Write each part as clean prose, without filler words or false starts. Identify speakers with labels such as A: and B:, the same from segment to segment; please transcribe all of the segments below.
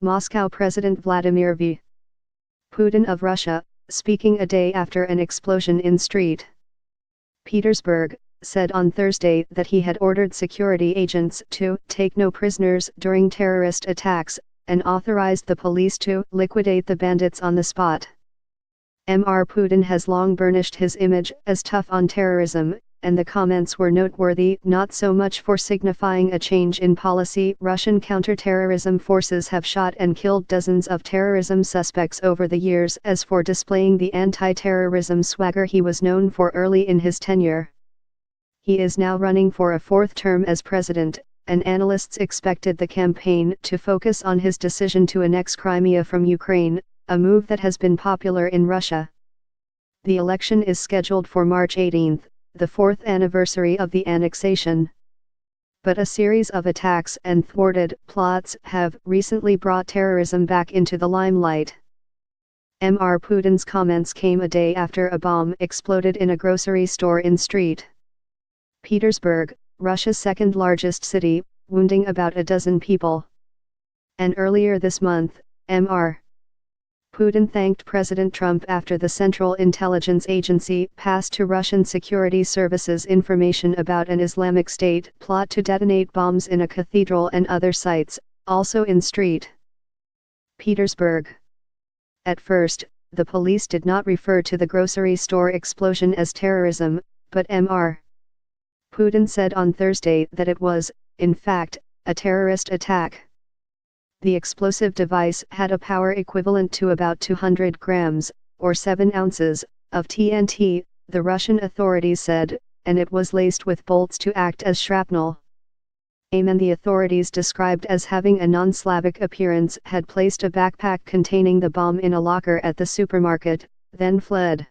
A: Moscow President Vladimir V. Putin of Russia, speaking a day after an explosion in St. Petersburg, said on Thursday that he had ordered security agents to take no prisoners during terrorist attacks, and authorized the police to liquidate the bandits on the spot. Mr. Putin has long burnished his image as tough on terrorism, and the comments were noteworthy not so much for signifying a change in policy. Russian counter-terrorism forces have shot and killed dozens of terrorism suspects over the years as for displaying the anti-terrorism swagger he was known for early in his tenure. He is now running for a fourth term as president, and analysts expected the campaign to focus on his decision to annex Crimea from Ukraine, a move that has been popular in Russia. The election is scheduled for March 18, the fourth anniversary of the annexation. But a series of attacks and thwarted plots have recently brought terrorism back into the limelight. Mr. Putin's comments came a day after a bomb exploded in a grocery store in St. Petersburg, Russia's second-largest city, wounding about a dozen people. And earlier this month, Mr. Putin thanked President Trump after the Central Intelligence Agency passed to Russian security services information about an Islamic State plot to detonate bombs in a cathedral and other sites, also in St. Petersburg. At first, the police did not refer to the grocery store explosion as terrorism, but Mr. Putin said on Thursday that it was, in fact, a terrorist attack. The explosive device had a power equivalent to about 200 grams, or 7 ounces, of TNT, the Russian authorities said, and it was laced with bolts to act as shrapnel. A man the authorities described as having a non-Slavic appearance had placed a backpack containing the bomb in a locker at the supermarket, then fled.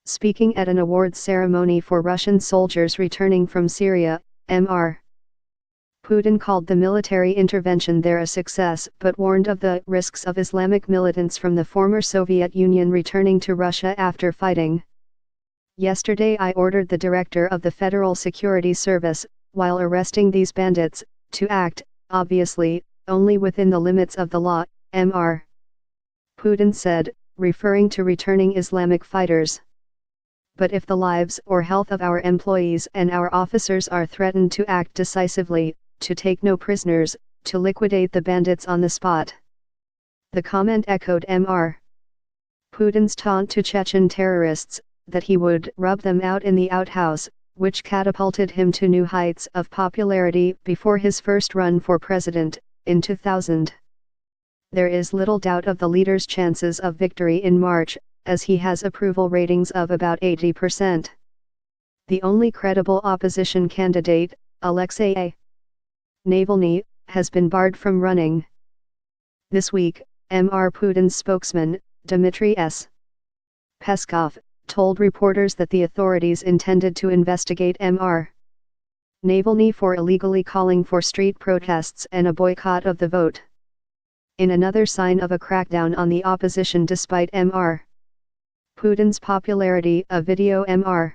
A: Speaking at an awards ceremony for Russian soldiers returning from Syria, Mr. Putin called the military intervention there a success but warned of the risks of Islamic militants from the former Soviet Union returning to Russia after fighting. Yesterday I ordered the director of the Federal Security Service, while arresting these bandits, to act, obviously, only within the limits of the law, Mr. Putin said, referring to returning Islamic fighters. But if the lives or health of our employees and our officers are threatened, to act decisively, to take no prisoners, to liquidate the bandits on the spot. The comment echoed Mr. Putin's taunt to Chechen terrorists, that he would rub them out in the outhouse, which catapulted him to new heights of popularity before his first run for president, in 2000. There is little doubt of the leader's chances of victory in March, as he has approval ratings of about 80%. The only credible opposition candidate, Alexei Navalny, has been barred from running. This week, Mr. Putin's spokesman, Dmitry S. Peskov, told reporters that the authorities intended to investigate Mr. Navalny for illegally calling for street protests and a boycott of the vote. In another sign of a crackdown on the opposition despite Mr. Putin's popularity, a video Mr.